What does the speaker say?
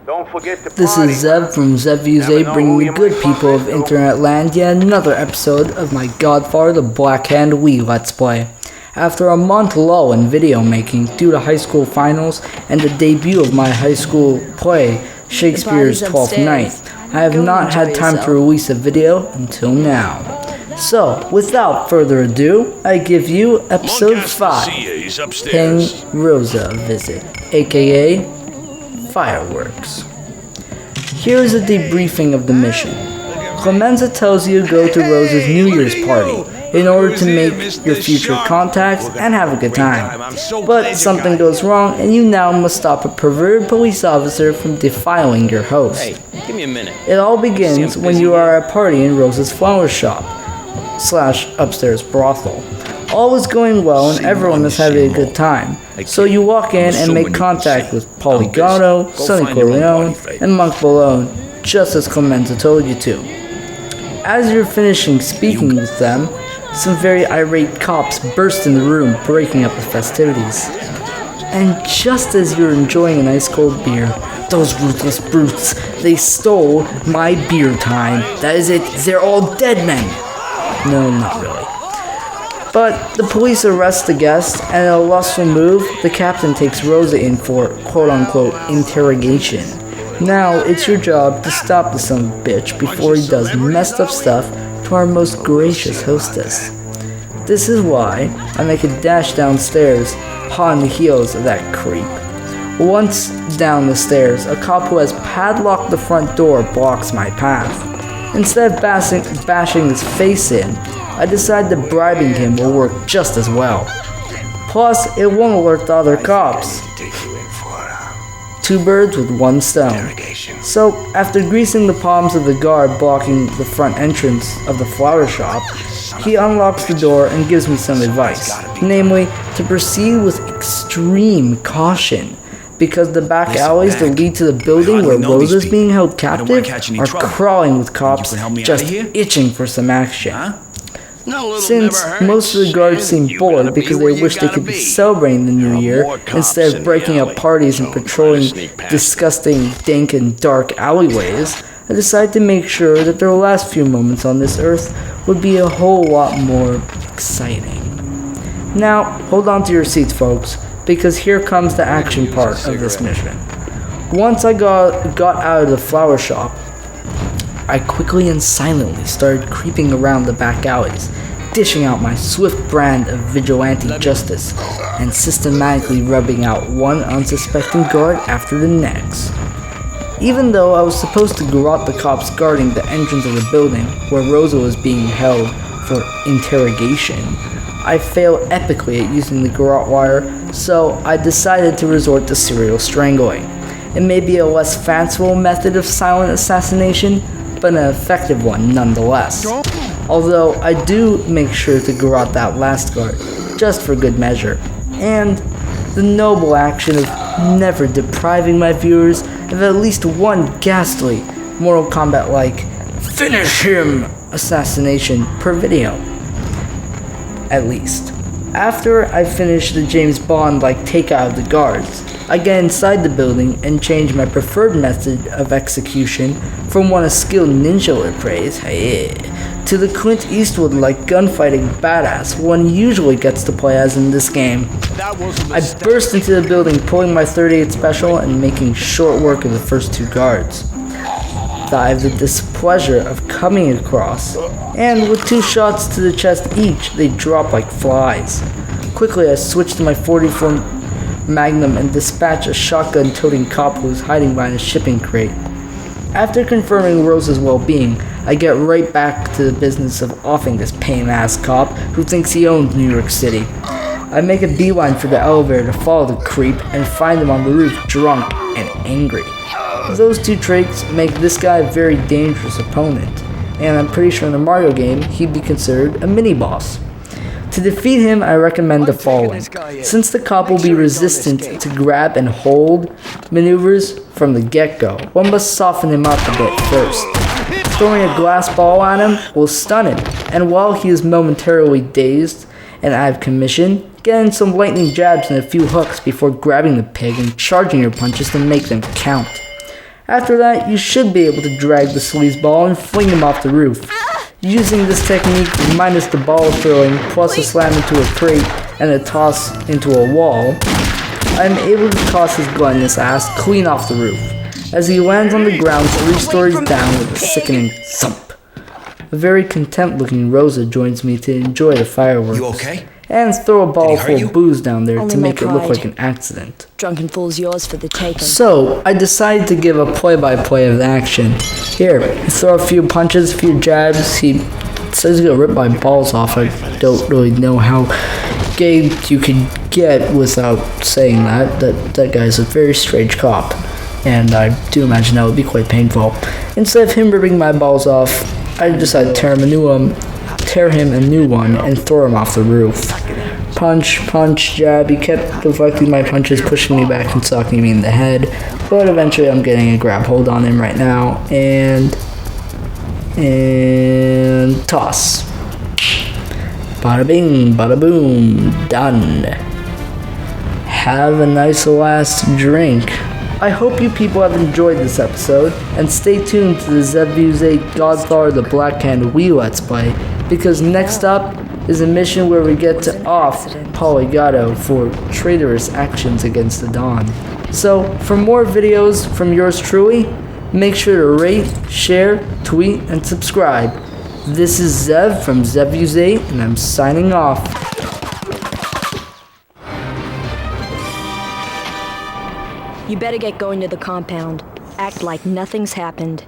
Don't forget to This party. is Zev from ZevUZ, bringing the good people of Internet Land yet another episode of my Godfather the Blackhand Wii Let's Play. After a month lull in video making due to high school finals and the debut of my high school play, Shakespeare's Twelfth Night, I have not had time to release a video until now. So, without further ado, I give you episode 5, paying Rosa a visit, aka Fireworks. Here is a debriefing of the mission. Clemenza tells you to go to Rosa's New Year's party in order to make your future contacts and have a good time. But something goes wrong and you now must stop a perverted police officer from defiling your host. Hey, give me a minute. It all begins when you are at a party in Rosa's flower shop / upstairs brothel. All is going well and everyone is having a good time. So you walk in and make contact with Polygono, Sonny Corleone, and Monk Balone, just as Clemenza told you to. As you're finishing speaking with them, some very irate cops burst in the room, breaking up the festivities. And just as you're enjoying an ice cold beer, those ruthless brutes, they stole my beer time. That is it, they're all dead men. No, not really. But the police arrest the guest, and in a lustful move, the captain takes Rosa in for quote-unquote interrogation. Now, it's your job to stop the son of a bitch before he does messed up stuff to our most gracious hostess. This is why I make a dash downstairs, hot on the heels of that creep. Once down the stairs, a cop who has padlocked the front door blocks my path. Instead of bashing his face in, I decide that bribing him will work just as well. Plus, it won't alert the other cops. Two birds with one stone. So, after greasing the palms of the guard blocking the front entrance of the flower shop, he unlocks the door and gives me some advice, namely, to proceed with extreme caution, because the back alleys that lead to the building where Rosa is being held captive are crawling with cops just itching for some action. Since most of the guards seem bored because they wish they could be celebrating the new year instead of breaking up parties and patrolling disgusting, dank and dark alleyways, I decided to make sure that their last few moments on this earth would be a whole lot more exciting. Now, hold on to your seats, folks, because here comes the action part of this mission. Once I got out of the flower shop, I quickly and silently started creeping around the back alleys, dishing out my swift brand of vigilante justice, and systematically rubbing out one unsuspecting guard after the next. Even though I was supposed to garrote the cops guarding the entrance of the building where Rosa was being held for interrogation, I failed epically at using the garrote wire, so I decided to resort to serial strangling. It may be a less fanciful method of silent assassination, but an effective one nonetheless. Although I do make sure to garrote that last guard, just for good measure, and the noble action of never depriving my viewers of at least one ghastly Mortal Kombat-like "finish him" assassination per video. At least. After I finish the James Bond-like takeout of the guards, I get inside the building and change my preferred method of execution from one a skilled ninja would praise, to the Clint Eastwood-like gunfighting badass one usually gets to play as in this game. I burst into the building pulling my 38 special and making short work of the first two guards. I have the displeasure of coming across, and with 2 shots to the chest each, they drop like flies. Quickly I switch to my 44 Magnum and dispatch a shotgun-toting cop who is hiding behind a shipping crate. After confirming Rosa's well-being, I get right back to the business of offing this pain-ass cop who thinks he owns New York City. I make a beeline for the elevator to follow the creep and find him on the roof drunk and angry. Those 2 traits make this guy a very dangerous opponent, and I'm pretty sure in a Mario game he'd be considered a mini-boss. To defeat him, I recommend the following. Since the cop will be resistant to grab and hold maneuvers from the get-go, one must soften him up a bit first. Throwing a glass ball at him will stun him, and while he is momentarily dazed and out of commission, get in some lightning jabs and a few hooks before grabbing the pig and charging your punches to make them count. After that, you should be able to drag the sleazeball and fling him off the roof. Using this technique, minus the ball throwing, plus a slam into a crate and a toss into a wall, I am able to toss his gluttonous ass clean off the roof, as he lands on the ground 3 stories down with a sickening thump. A very content-looking Rosa joins me to enjoy the fireworks. You okay? And throw a ball full of booze down there Only to make it look pride. like an accident. Drunken fool's yours for the taking. So, I decided to give a play-by-play of the action. Here, you throw a few punches, a few jabs. He says he'll rip my balls off. I don't really know how gay you can get without saying that. That guy's a very strange cop. And I do imagine that would be quite painful. Instead of him ripping my balls off, I decided to tear him a new one and throw him off the roof. Punch, punch, jab. He kept deflecting my punches, pushing me back and socking me in the head. But eventually I'm getting a grab hold on him right now. And toss. Bada bing, bada boom. Done. Have a nice last drink. I hope you people have enjoyed this episode, and stay tuned to the ZevUZ Godfather the Blackhand Wii Let's Play, because next up is a mission where we get to off Polygato for traitorous actions against the Don. So, for more videos from yours truly, make sure to rate, share, tweet, and subscribe. This is Zev from ZevUZ, and I'm signing off. You better get going to the compound. Act like nothing's happened.